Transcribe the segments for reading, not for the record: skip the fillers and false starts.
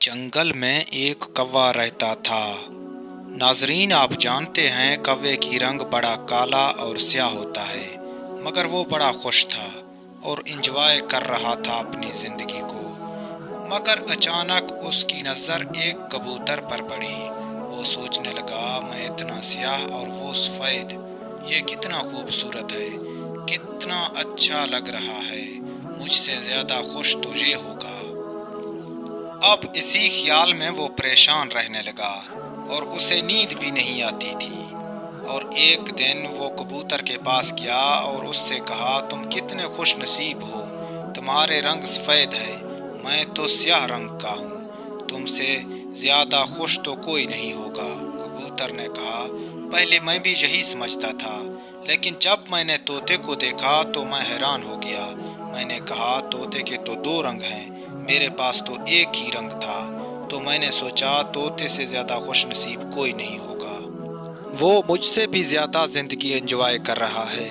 जंगल में एक कौवा रहता था। नाजरीन, आप जानते हैं कौवे की रंग बड़ा काला और स्याह होता है, मगर वो बड़ा खुश था और इंजॉय कर रहा था अपनी ज़िंदगी को। मगर अचानक उसकी नज़र एक कबूतर पर पड़ी। वो सोचने लगा, मैं इतना स्याह और वो सफ़ेद, ये कितना खूबसूरत है, कितना अच्छा लग रहा है, मुझसे ज़्यादा खुश तो ये होगा। अब इसी ख्याल में वो परेशान रहने लगा और उसे नींद भी नहीं आती थी। और एक दिन वो कबूतर के पास गया और उससे कहा, तुम कितने खुश नसीब हो, तुम्हारे रंग सफ़ेद है, मैं तो स्याह रंग का हूँ, तुमसे ज़्यादा खुश तो कोई नहीं होगा। कबूतर ने कहा, पहले मैं भी यही समझता था, लेकिन जब मैंने तोते को देखा तो मैं हैरान हो गया। मैंने कहा, तोते के तो दो रंग हैं, मेरे पास तो एक ही रंग था, तो मैंने सोचा तोते से ज़्यादा खुश नसीब कोई नहीं होगा, वो मुझसे भी ज़्यादा ज़िंदगी एंजॉय कर रहा है।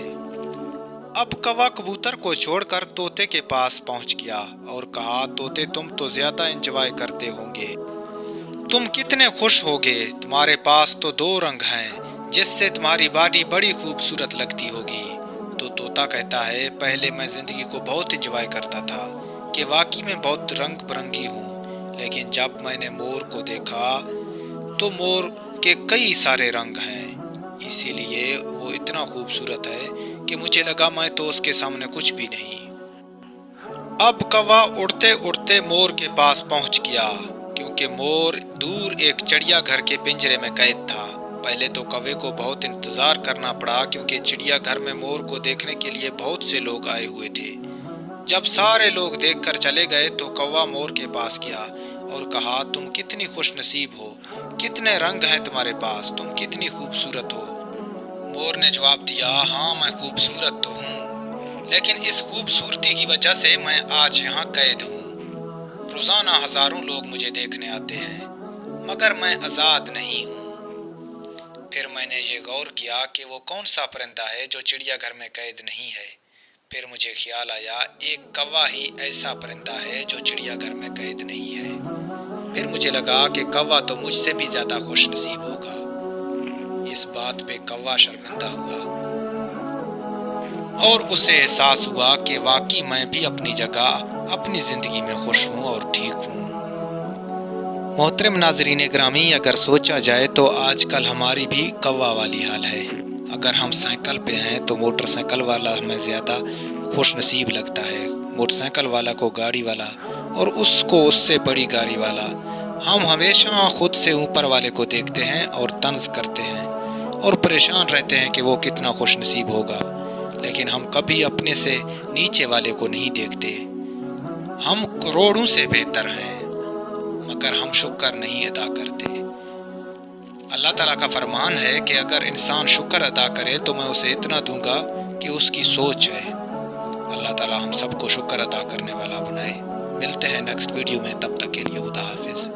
अब कौवा कबूतर को छोड़कर तोते के पास पहुंच गया और कहा, तोते तुम तो ज़्यादा एंजॉय करते होंगे, तुम कितने खुश होगे, तुम्हारे पास तो दो रंग हैं, जिससे तुम्हारी बॉडी बड़ी खूबसूरत लगती होगी। तो तोता कहता है, पहले मैं ज़िंदगी को बहुत एंजॉय करता था कि वाकई में बहुत रंग बिरंगी हूँ, लेकिन जब मैंने मोर को देखा तो मोर के कई सारे रंग हैं, इसीलिए वो इतना खूबसूरत है कि मुझे लगा मैं तो उसके सामने कुछ भी नहीं। अब कौवा उड़ते उड़ते मोर के पास पहुंच गया, क्योंकि मोर दूर एक चिड़ियाघर के पिंजरे में कैद था। पहले तो कौवे को बहुत इंतज़ार करना पड़ा, क्योंकि चिड़ियाघर में मोर को देखने के लिए बहुत से लोग आए हुए थे। जब सारे लोग देखकर चले गए तो कौवा मोर के पास गया और कहा, तुम कितनी खुश नसीब हो, कितने रंग हैं तुम्हारे पास, तुम कितनी खूबसूरत हो। मोर ने जवाब दिया, हाँ मैं खूबसूरत तो हूँ, लेकिन इस खूबसूरती की वजह से मैं आज यहाँ कैद हूँ। रोज़ाना हज़ारों लोग मुझे देखने आते हैं, मगर मैं आज़ाद नहीं हूँ। फिर मैंने ये गौर किया कि वो कौन सा परिंदा है जो चिड़ियाघर में कैद नहीं है। फिर मुझे ख्याल आया, एक कौवा ही ऐसा परिंदा है जो चिड़ियाघर में कैद नहीं है। फिर मुझे लगा कि कौवा तो मुझसे भी ज़्यादा खुश नसीब होगा। इस बात पे कौवा शर्मिंदा हुआ और उसे एहसास हुआ कि वाकई मैं भी अपनी जगह अपनी ज़िंदगी में खुश हूँ और ठीक हूँ। मोहतरम नाज़रीन ग्रामी, अगर सोचा जाए तो आजकल हमारी भी कौवा वाली हाल है। अगर हम साइकिल पे हैं तो मोटरसाइकिल वाला हमें ज़्यादा खुश नसीब लगता है, मोटरसाइकिल वाला को गाड़ी वाला, और उसको उससे बड़ी गाड़ी वाला। हम हमेशा खुद से ऊपर वाले को देखते हैं और तंज करते हैं और परेशान रहते हैं कि वो कितना खुश नसीब होगा, लेकिन हम कभी अपने से नीचे वाले को नहीं देखते। हम करोड़ों से बेहतर हैं, मगर हम शुक्र नहीं अदा करते। अल्लाह ताला का फरमान है कि अगर इंसान शुक्र अदा करे तो मैं उसे इतना दूंगा कि उसकी सोच है। अल्लाह ताला हम सबको शुक्र अदा करने वाला बनाए। मिलते हैं नेक्स्ट वीडियो में, तब तक के लिए खुदा हाफिज़।